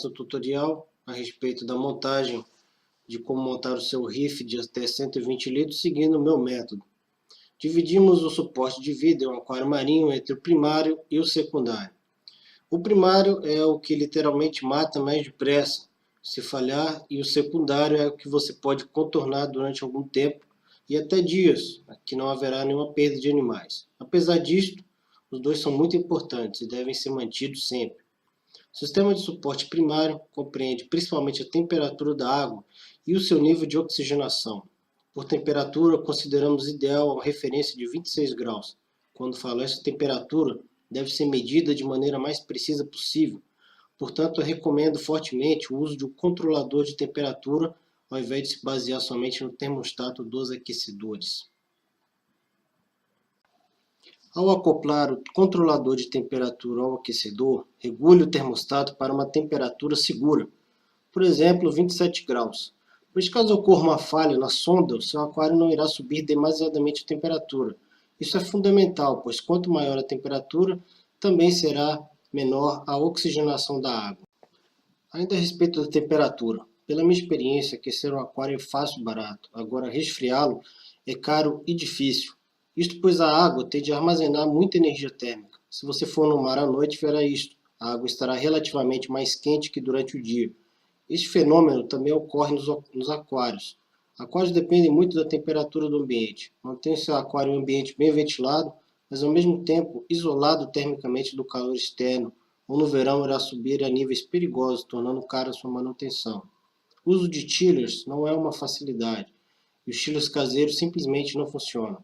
nosso tutorial a respeito da montagem, de como montar o seu RIF de até 120 litros seguindo o meu método. Dividimos o suporte de vida em um aquário marinho entre o primário e o secundário. O primário é o que literalmente mata mais depressa se falhar, e o secundário é o que você pode contornar durante algum tempo e até dias, que não haverá nenhuma perda de animais. Apesar disto, os dois são muito importantes e devem ser mantidos sempre. O sistema de suporte primário compreende principalmente a temperatura da água e o seu nível de oxigenação. Por temperatura, consideramos ideal a referência de 26 graus. Quando falo essa temperatura, deve ser medida de maneira mais precisa possível. Portanto, eu recomendo fortemente o uso de um controlador de temperatura, ao invés de se basear somente no termostato dos aquecedores. Ao acoplar o controlador de temperatura ao aquecedor, regule o termostato para uma temperatura segura, por exemplo, 27 graus. Pois caso ocorra uma falha na sonda, o seu aquário não irá subir demasiadamente a temperatura. Isso é fundamental, pois quanto maior a temperatura, também será menor a oxigenação da água. Ainda a respeito da temperatura, pela minha experiência, aquecer um aquário é fácil e barato. Agora, resfriá-lo é caro e difícil. Isto pois a água tende a armazenar muita energia térmica. Se você for no mar à noite, verá isto. A água estará relativamente mais quente que durante o dia. Este fenômeno também ocorre nos aquários. Aquários dependem muito da temperatura do ambiente. Mantenha seu aquário em um ambiente bem ventilado, mas ao mesmo tempo isolado termicamente do calor externo, ou no verão irá subir a níveis perigosos, tornando cara sua manutenção. O uso de chillers não é uma facilidade, e os chillers caseiros simplesmente não funcionam.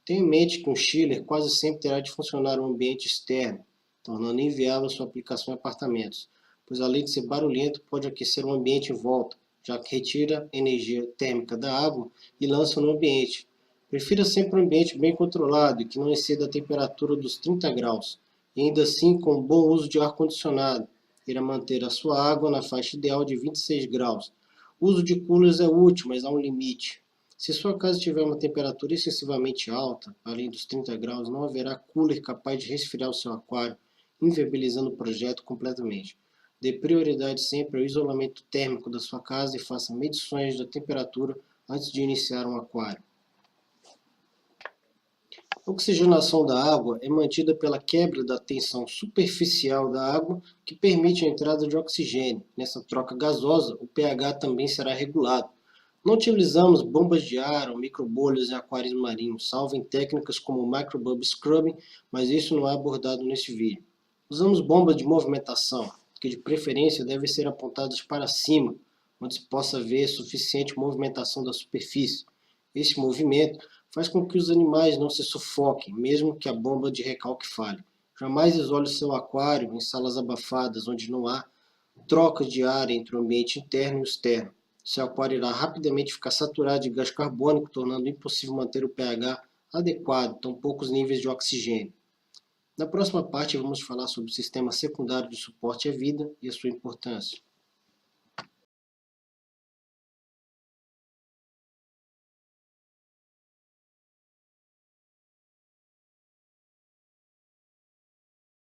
Tenha em mente que um chiller quase sempre terá de funcionar em um ambiente externo, tornando inviável sua aplicação em apartamentos, pois além de ser barulhento, pode aquecer o ambiente em volta, já que retira energia térmica da água e lança no ambiente. Prefira sempre um ambiente bem controlado e que não exceda a temperatura dos 30 graus, e ainda assim com bom uso de ar-condicionado, irá manter a sua água na faixa ideal de 26 graus. O uso de coolers é útil, mas há um limite. Se sua casa tiver uma temperatura excessivamente alta, além dos 30 graus, não haverá cooler capaz de resfriar o seu aquário, inviabilizando o projeto completamente. Dê prioridade sempre ao isolamento térmico da sua casa e faça medições da temperatura antes de iniciar um aquário. A oxigenação da água é mantida pela quebra da tensão superficial da água, que permite a entrada de oxigênio. Nessa troca gasosa, o pH também será regulado. Não utilizamos bombas de ar ou microbolhas em aquários marinhos, salvo em técnicas como o microbubble scrubbing, mas isso não é abordado neste vídeo. Usamos bombas de movimentação, que de preferência devem ser apontadas para cima, onde se possa ver suficiente movimentação da superfície. Este movimento faz com que os animais não se sufoquem, mesmo que a bomba de recalque falhe. Jamais isole seu aquário em salas abafadas, onde não há troca de ar entre o ambiente interno e o externo. Seu aquário irá rapidamente ficar saturado de gás carbônico, tornando impossível manter o pH adequado, tão poucos níveis de oxigênio. Na próxima parte, vamos falar sobre o sistema secundário de suporte à vida e a sua importância.